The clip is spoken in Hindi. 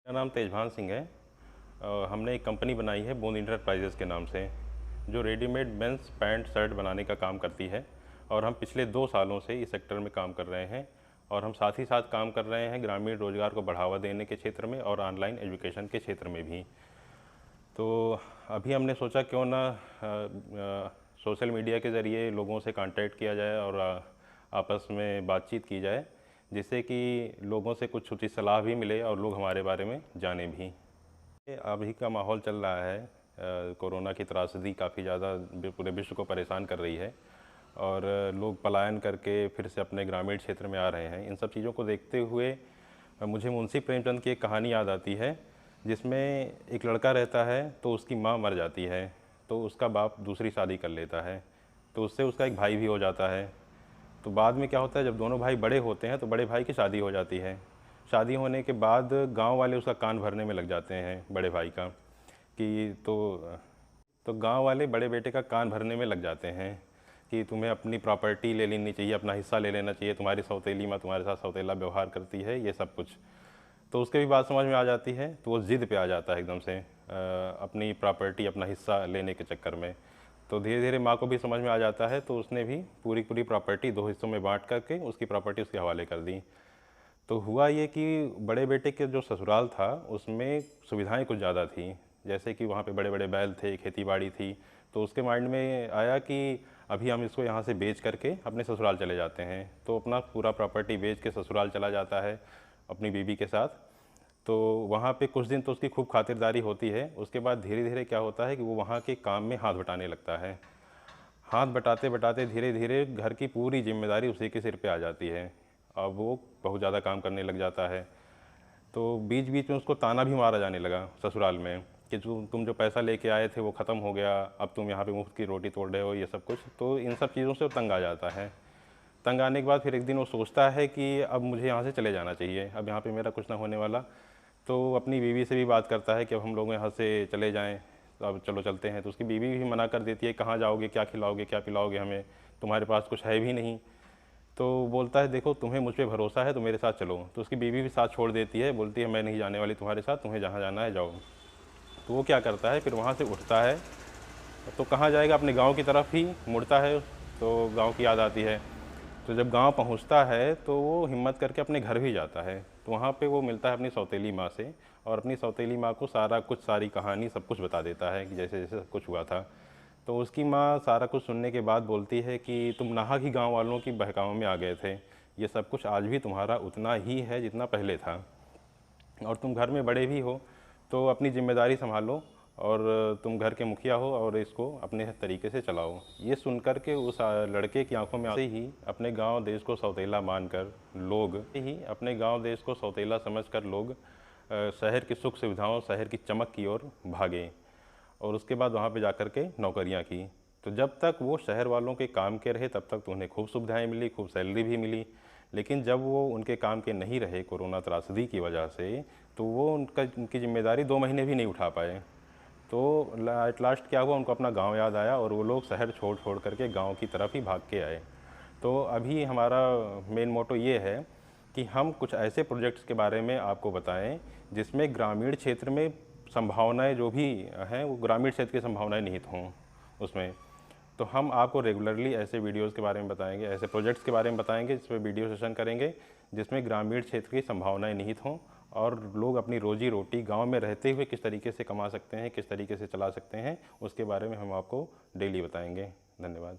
मेरा नाम तेजभान सिंह है। हमने एक कंपनी बनाई है बूंद इंटरप्राइजेज़ के नाम से, जो रेडीमेड मेंस पैंट शर्ट बनाने का काम करती है। और हम पिछले 2 सालों से इस सेक्टर में काम कर रहे हैं। और हम साथ ही साथ काम कर रहे हैं ग्रामीण रोजगार को बढ़ावा देने के क्षेत्र में और ऑनलाइन एजुकेशन के क्षेत्र में भी। तो अभी हमने सोचा क्यों ना सोशल मीडिया के ज़रिए लोगों से कांटेक्ट किया जाए और आपस में बातचीत की जाए, जिससे कि लोगों से कुछ उचित सलाह भी मिले और लोग हमारे बारे में जाने भी। अभी का माहौल चल रहा है, कोरोना की त्रासदी काफ़ी ज़्यादा पूरे विश्व को परेशान कर रही है और लोग पलायन करके फिर से अपने ग्रामीण क्षेत्र में आ रहे हैं। इन सब चीज़ों को देखते हुए मुझे मुंशी प्रेमचंद की एक कहानी याद आती है, जिसमें एक लड़का रहता है तो उसकी माँ मर जाती है, तो उसका बाप दूसरी शादी कर लेता है, तो उससे उसका एक भाई भी हो जाता है। तो बाद में क्या होता है, जब दोनों भाई बड़े होते हैं तो बड़े भाई की शादी हो जाती है। शादी होने के बाद गांव वाले उसका कान भरने में लग जाते हैं बड़े भाई का, कि तो गांव वाले बड़े बेटे का कान भरने में लग जाते हैं कि तुम्हें अपनी प्रॉपर्टी ले लेनी चाहिए, अपना हिस्सा ले लेना चाहिए, तुम्हारी सौतेली माँ तुम्हारे साथ सौतेला व्यवहार करती है, ये सब कुछ। तो उसके भी बात समझ में आ जाती है, तो वो ज़िद पे आ जाता है एकदम से अपनी प्रॉपर्टी, अपना हिस्सा लेने के चक्कर में। तो धीरे धीरे माँ को भी समझ में आ जाता है, तो उसने भी पूरी पूरी प्रॉपर्टी 2 हिस्सों में बांट करके उसकी प्रॉपर्टी उसके हवाले कर दी। तो हुआ ये कि बड़े बेटे के जो ससुराल था उसमें सुविधाएं कुछ ज़्यादा थी, जैसे कि वहाँ पे बड़े बड़े बैल थे, खेती बाड़ी थी। तो उसके माइंड में आया कि अभी हम इसको यहाँ से बेच करके अपने ससुराल चले जाते हैं। तो अपना पूरा प्रॉपर्टी बेच के ससुराल चला जाता है अपनी बीवी के साथ। तो वहाँ पे कुछ दिन तो उसकी खूब खातिरदारी होती है। उसके बाद धीरे धीरे क्या होता है कि वो वहाँ के काम में हाथ बटाने लगता है। हाथ बटाते बटाते धीरे धीरे घर की पूरी जिम्मेदारी उसी के सिर पे आ जाती है। अब वो बहुत ज़्यादा काम करने लग जाता है। तो बीच बीच में उसको ताना भी मारा जाने लगा ससुराल में कि तुम जो पैसा लेके आए थे वो ख़त्म हो गया, अब तुम यहाँ पे मुफ्त की रोटी तोड़ रहे हो, ये सब कुछ। तो इन सब चीज़ों से वो तंग आ जाता है। तंग आने के बाद फिर एक दिन वो सोचता है कि अब मुझे यहाँ से चले जाना चाहिए, अब यहाँ पे मेरा कुछ ना होने वाला। तो अपनी बीवी से भी बात करता है कि अब हम लोग यहाँ से चले जाएँ, तो अब चलो चलते हैं। तो उसकी बीवी भी मना कर देती है, कहाँ जाओगे, क्या खिलाओगे, क्या पिलाओगे हमें, तुम्हारे पास कुछ है भी नहीं। तो बोलता है देखो तुम्हें मुझ पे भरोसा है तो मेरे साथ चलो। तो उसकी बीवी भी साथ छोड़ देती है, बोलती है मैं नहीं जाने वाली तुम्हारे साथ, तुम्हें जहाँ जाना है जाओ। तो वो क्या करता है, फिर वहाँ से उठता है। तो कहाँ जाएगा, अपने गांव की तरफ ही मुड़ता है। तो गांव की याद आती है। तो जब गांव पहुंचता है तो वो हिम्मत करके अपने घर भी जाता है। तो वहाँ पे वो मिलता है अपनी सौतेली माँ से, और अपनी सौतेली माँ को सारा कुछ, सारी कहानी सब कुछ बता देता है कि जैसे जैसे सब कुछ हुआ था। तो उसकी माँ सारा कुछ सुनने के बाद बोलती है कि तुम नाहक ही गांव वालों की बहकावे में आ गए थे, ये सब कुछ आज भी तुम्हारा उतना ही है जितना पहले था, और तुम घर में बड़े भी हो तो अपनी जिम्मेदारी संभालो, और तुम घर के मुखिया हो और इसको अपने तरीके से चलाओ। ये सुनकर के उस लड़के की आंखों में आते ही अपने गांव देश को सौतेला मानकर लोग अपने गांव देश को सौतेला समझकर लोग शहर की सुख सुविधाओं, शहर की चमक की ओर भागे, और उसके बाद वहाँ पे जाकर के नौकरियाँ की। तो जब तक वो शहर वालों के काम के रहे तब तक तो उन्हें खूब सुविधाएं मिली, खूब सैलरी भी मिली। लेकिन जब वो उनके काम के नहीं रहे कोरोना त्रासदी की वजह से, तो वो उनकी जिम्मेदारी 2 महीने भी नहीं उठा पाए। तो एट लास्ट क्या हुआ, उनको अपना गांव याद आया और वो लोग शहर छोड़ छोड़ करके गांव की तरफ ही भाग के आए। तो अभी हमारा मेन मोटो ये है कि हम कुछ ऐसे प्रोजेक्ट्स के बारे में आपको बताएं जिसमें ग्रामीण क्षेत्र में संभावनाएं जो भी हैं वो ग्रामीण क्षेत्र की संभावनाएं निहित हों उसमें। तो हम आपको रेगुलरली ऐसे वीडियोस के बारे में बताएंगे, ऐसे प्रोजेक्ट्स के बारे में बताएंगे, जिस पर वीडियो सेशन करेंगे जिसमें ग्रामीण क्षेत्र की संभावनाएं निहित हों, और लोग अपनी रोजी रोटी गांव में रहते हुए किस तरीके से कमा सकते हैं, किस तरीके से चला सकते हैं, उसके बारे में हम आपको डेली बताएंगे। धन्यवाद।